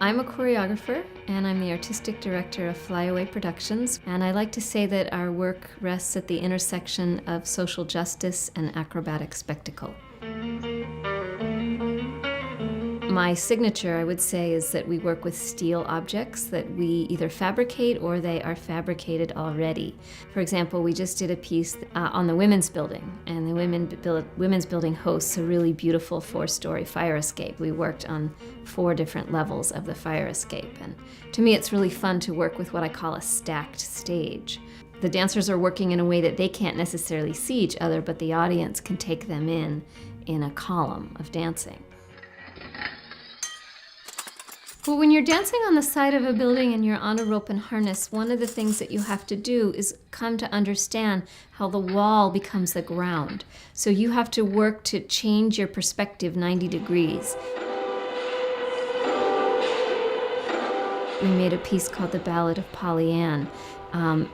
I'm a choreographer, and I'm the artistic director of Flyaway Productions, and I like to say that our work rests at the intersection of social justice and acrobatic spectacle. My signature, I would say, is that we work with steel objects that we either fabricate or they are fabricated already. For example, we just did a piece on the Women's Building, and the Women's Building hosts a really beautiful 4-story fire escape. We worked on 4 different levels of the fire escape, and to me it's really fun to work with what I call a stacked stage. The dancers are working in a way that they can't necessarily see each other, but the audience can take them in a column of dancing. Well, when you're dancing on the side of a building and you're on a rope and harness, one of the things that you have to do is come to understand how the wall becomes the ground. So you have to work to change your perspective 90 degrees. We made a piece called The Ballad of Polly Ann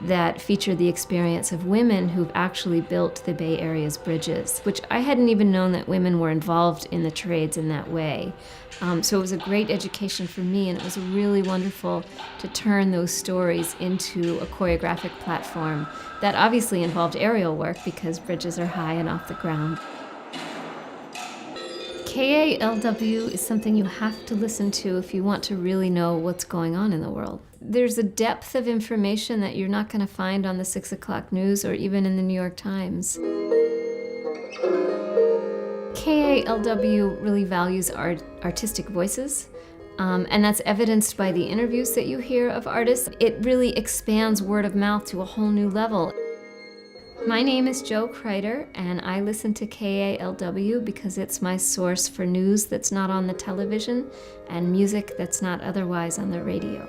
that featured the experience of women who've actually built the Bay Area's bridges, which I hadn't even known that women were involved in the trades in that way. So it was a great education for me, and it was really wonderful to turn those stories into a choreographic platform that obviously involved aerial work because bridges are high and off the ground. KALW is something you have to listen to if you want to really know what's going on in the world. There's a depth of information that you're not going to find on the 6 o'clock news or even in the New York Times. KALW really values artistic voices, and that's evidenced by the interviews that you hear of artists. It really expands word of mouth to a whole new level. My name is Kreiter, and I listen to KALW because it's my source for news that's not on the television and music that's not otherwise on the radio.